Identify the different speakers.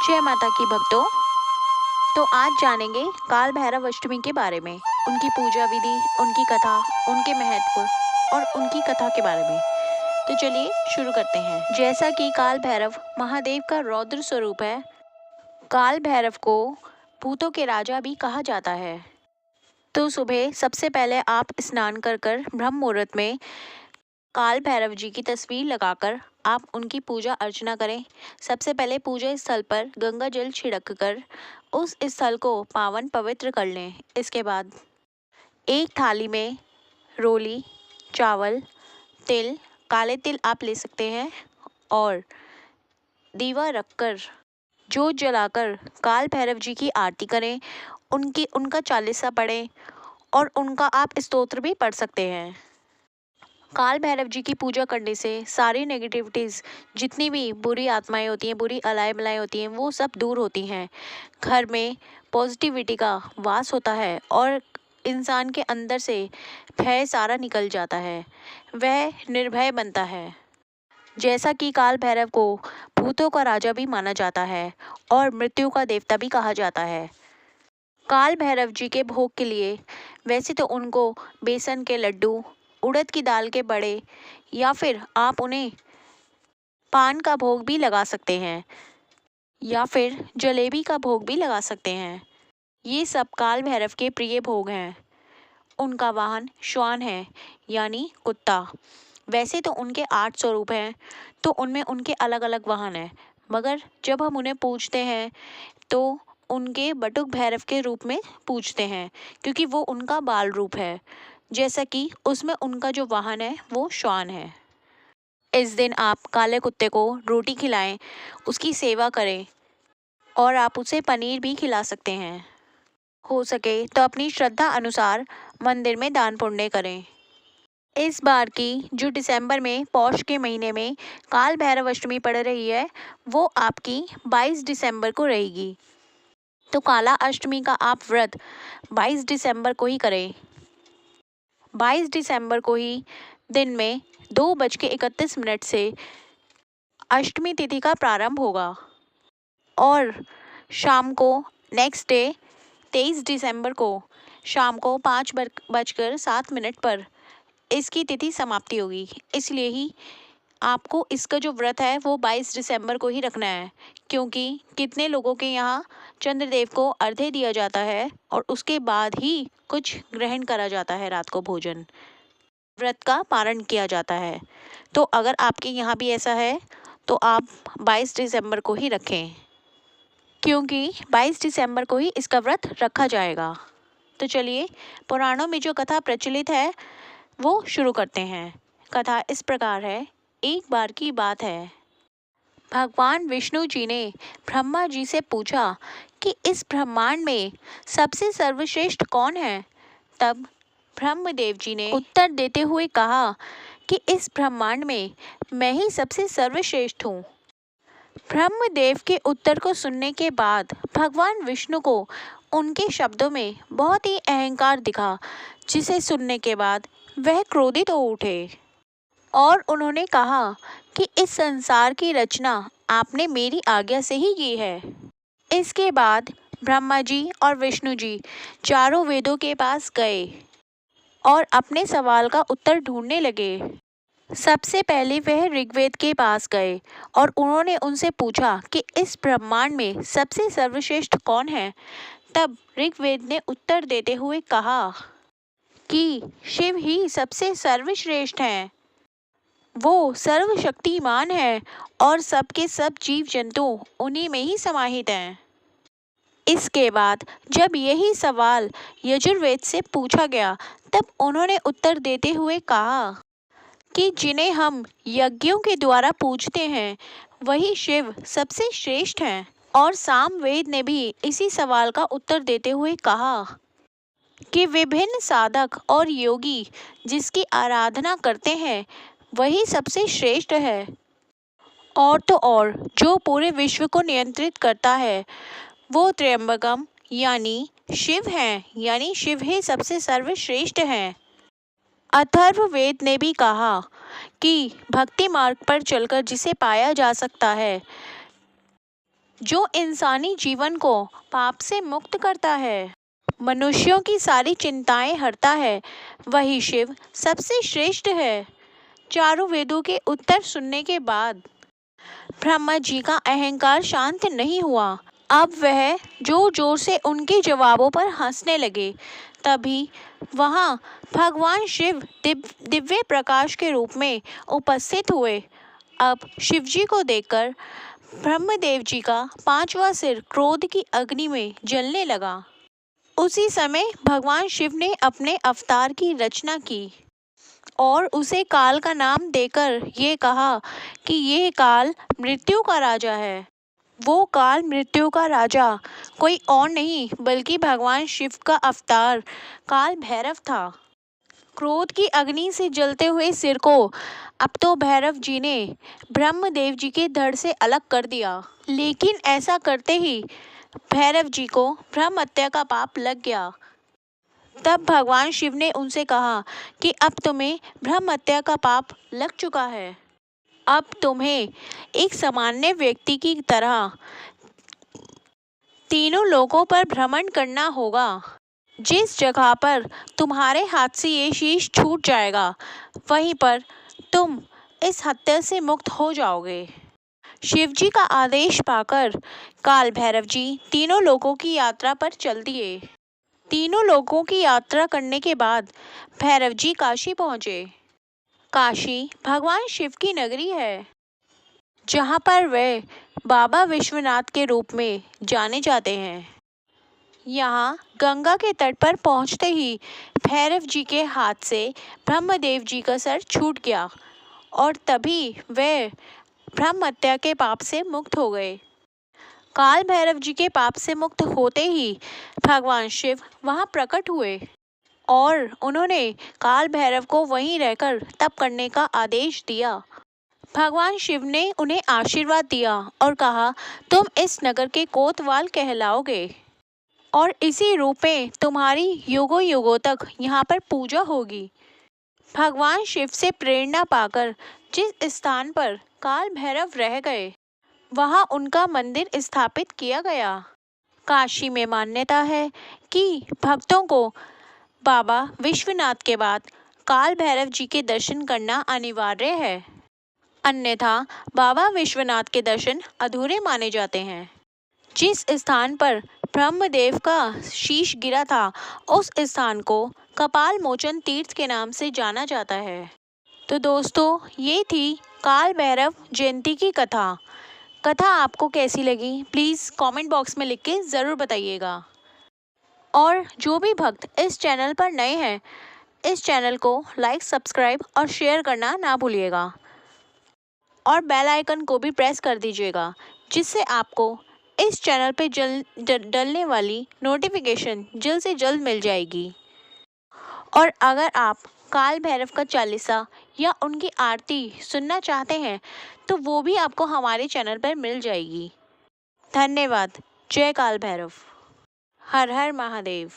Speaker 1: जय माता की भक्तों। तो आज जानेंगे काल भैरव अष्टमी के बारे में, उनकी पूजा विधि, उनकी कथा, उनके महत्व और उनकी कथा के बारे में। तो चलिए शुरू करते हैं। जैसा कि काल भैरव महादेव का रौद्र स्वरूप है, काल भैरव को भूतों के राजा भी कहा जाता है। तो सुबह सबसे पहले आप स्नान कर ब्रह्म मुहूर्त में काल भैरव जी की तस्वीर लगाकर आप उनकी पूजा अर्चना करें। सबसे पहले पूजा स्थल पर गंगा जल छिड़क कर उस स्थल को पावन पवित्र कर लें। इसके बाद एक थाली में रोली, चावल, तिल, काले तिल आप ले सकते हैं और दीवा रखकर जोत जलाकर काल भैरव जी की आरती करें। उनका चालीसा पढ़ें और उनका आप स्तोत्र भी पढ़ सकते हैं। काल भैरव जी की पूजा करने से सारी नेगेटिविटीज़, जितनी भी बुरी आत्माएं होती हैं, बुरी अलाय बलाएँ होती हैं, वो सब दूर होती हैं। घर में पॉजिटिविटी का वास होता है और इंसान के अंदर से भय सारा निकल जाता है, वह निर्भय बनता है। जैसा कि काल भैरव को भूतों का राजा भी माना जाता है और मृत्यु का देवता भी कहा जाता है। काल भैरव जी के भोग के लिए वैसे तो उनको बेसन के लड्डू, उड़द की दाल के बड़े या फिर आप उन्हें पान का भोग भी लगा सकते हैं या फिर जलेबी का भोग भी लगा सकते हैं। ये सब काल भैरव के प्रिय भोग हैं। उनका वाहन श्वान है, यानी कुत्ता। वैसे तो उनके 8 स्वरूप हैं, तो उनमें उनके अलग अलग वाहन हैं, मगर जब हम उन्हें पूजते हैं तो उनके बटुक भैरव के रूप में पूजते हैं, क्योंकि वो उनका बाल रूप है। जैसा कि उसमें उनका जो वाहन है वो श्वान है। इस दिन आप काले कुत्ते को रोटी खिलाएं, उसकी सेवा करें और आप उसे पनीर भी खिला सकते हैं। हो सके तो अपनी श्रद्धा अनुसार मंदिर में दान पुण्य करें। इस बार की जो दिसंबर में पौष के महीने में काल भैरव अष्टमी पड़ रही है, वो आपकी 22 दिसंबर को रहेगी। तो काला अष्टमी का आप व्रत 22 दिसंबर को ही करें। 22 दिसंबर को ही दिन में 2:31 से अष्टमी तिथि का प्रारंभ होगा और शाम को नेक्स्ट डे 23 दिसंबर को शाम को 5:07 पर इसकी तिथि समाप्ति होगी। इसलिए ही आपको इसका जो व्रत है वो 22 दिसंबर को ही रखना है, क्योंकि कितने लोगों के यहाँ चंद्रदेव को अर्घ्य दिया जाता है और उसके बाद ही कुछ ग्रहण करा जाता है, रात को भोजन, व्रत का पारण किया जाता है। तो अगर आपके यहाँ भी ऐसा है तो आप 22 दिसंबर को ही रखें, क्योंकि 22 दिसंबर को ही इसका व्रत रखा जाएगा। तो चलिए पुराणों में जो कथा प्रचलित है वो शुरू करते हैं। कथा इस प्रकार है। एक बार की बात है, भगवान विष्णु जी ने ब्रह्मा जी से पूछा कि इस ब्रह्मांड में सबसे सर्वश्रेष्ठ कौन है। तब ब्रह्मदेव जी ने उत्तर देते हुए कहा कि इस ब्रह्मांड में मैं ही सबसे सर्वश्रेष्ठ हूँ। ब्रह्मदेव के उत्तर को सुनने के बाद भगवान विष्णु को उनके शब्दों में बहुत ही अहंकार दिखा, जिसे सुनने के बाद वह क्रोधित हो उठे और उन्होंने कहा कि इस संसार की रचना आपने मेरी आज्ञा से ही की है। इसके बाद ब्रह्मा जी और विष्णु जी चारों वेदों के पास गए और अपने सवाल का उत्तर ढूंढने लगे। सबसे पहले वह ऋग्वेद के पास गए और उन्होंने उनसे पूछा कि इस ब्रह्मांड में सबसे सर्वश्रेष्ठ कौन है। तब ऋग्वेद ने उत्तर देते हुए कहा कि शिव ही सबसे सर्वश्रेष्ठ हैं। वो सर्वशक्तिमान है और सबके सब जीव जंतु उन्हीं में ही समाहित हैं। इसके बाद जब यही सवाल यजुर्वेद से पूछा गया, तब उन्होंने उत्तर देते हुए कहा कि जिन्हें हम यज्ञों के द्वारा पूजते हैं वही शिव सबसे श्रेष्ठ हैं। और सामवेद ने भी इसी सवाल का उत्तर देते हुए कहा कि विभिन्न साधक और योगी जिसकी आराधना करते हैं वही सबसे श्रेष्ठ है। और तो और जो पूरे विश्व को नियंत्रित करता है वो त्र्यंबकम यानी शिव हैं, यानी शिव ही सबसे सर्वश्रेष्ठ हैं। अथर्ववेद ने भी कहा कि भक्ति मार्ग पर चलकर जिसे पाया जा सकता है जो इंसानी जीवन को पाप से मुक्त करता है, मनुष्यों की सारी चिंताएं हरता है, वही शिव सबसे श्रेष्ठ है। चारों वेदों के उत्तर सुनने के बाद ब्रह्मा जी का अहंकार शांत नहीं हुआ। अब वह जोर जोर से उनके जवाबों पर हंसने लगे। तभी वहां भगवान शिव दिव्य प्रकाश के रूप में उपस्थित हुए। अब शिव जी को देखकर ब्रह्मदेव जी का पांचवा सिर क्रोध की अग्नि में जलने लगा। उसी समय भगवान शिव ने अपने अवतार की रचना की और उसे काल का नाम देकर ये कहा कि ये काल मृत्यु का राजा है। वो काल मृत्यु का राजा कोई और नहीं बल्कि भगवान शिव का अवतार काल भैरव था। क्रोध की अग्नि से जलते हुए सिर को अब तो भैरव जी ने ब्रह्मदेव जी के धड़ से अलग कर दिया, लेकिन ऐसा करते ही भैरव जी को ब्रह्म हत्या का पाप लग गया। तब भगवान शिव ने उनसे कहा कि अब तुम्हें ब्रह्म हत्या का पाप लग चुका है। अब तुम्हें एक सामान्य व्यक्ति की तरह तीनों लोकों पर भ्रमण करना होगा। जिस जगह पर तुम्हारे हाथ से ये शीश छूट जाएगा, वहीं पर तुम इस हत्या से मुक्त हो जाओगे। शिव जी का आदेश पाकर काल भैरव जी तीनों लोकों की यात्रा पर चल दिए। तीनों लोकों की यात्रा करने के बाद भैरव जी काशी पहुँचे। काशी भगवान शिव की नगरी है, जहाँ पर वे बाबा विश्वनाथ के रूप में जाने जाते हैं। यहाँ गंगा के तट पर पहुँचते ही भैरव जी के हाथ से ब्रह्मदेव जी का सर छूट गया और तभी वे ब्रह्म हत्या के पाप से मुक्त हो गए। काल भैरव जी के पाप से मुक्त होते ही भगवान शिव वहाँ प्रकट हुए और उन्होंने काल भैरव को वहीं रहकर तप करने का आदेश दिया। भगवान शिव ने उन्हें आशीर्वाद दिया और कहा, तुम इस नगर के कोतवाल कहलाओगे और इसी रूप में तुम्हारी युगों युगों तक यहाँ पर पूजा होगी। भगवान शिव से प्रेरणा पाकर जिस स्थान पर काल भैरव रह गए, वहाँ उनका मंदिर स्थापित किया गया। काशी में मान्यता है कि भक्तों को बाबा विश्वनाथ के बाद काल भैरव जी के दर्शन करना अनिवार्य है, अन्यथा बाबा विश्वनाथ के दर्शन अधूरे माने जाते हैं। जिस स्थान पर ब्रह्मदेव का शीश गिरा था, उस स्थान को कपाल मोचन तीर्थ के नाम से जाना जाता है। तो दोस्तों, ये थी काल भैरव जयंती की कथा। कथा आपको कैसी लगी प्लीज़ कमेंट बॉक्स में लिख के ज़रूर बताइएगा। और जो भी भक्त इस चैनल पर नए हैं, इस चैनल को लाइक, सब्सक्राइब और शेयर करना ना भूलिएगा और बेल आइकन को भी प्रेस कर दीजिएगा, जिससे आपको इस चैनल पे डलने वाली नोटिफिकेशन जल्द से जल्द मिल जाएगी। और अगर आप काल भैरव का चालीसा या उनकी आरती सुनना चाहते हैं तो वो भी आपको हमारे चैनल पर मिल जाएगी। धन्यवाद। जय काल भैरव। हर हर महादेव।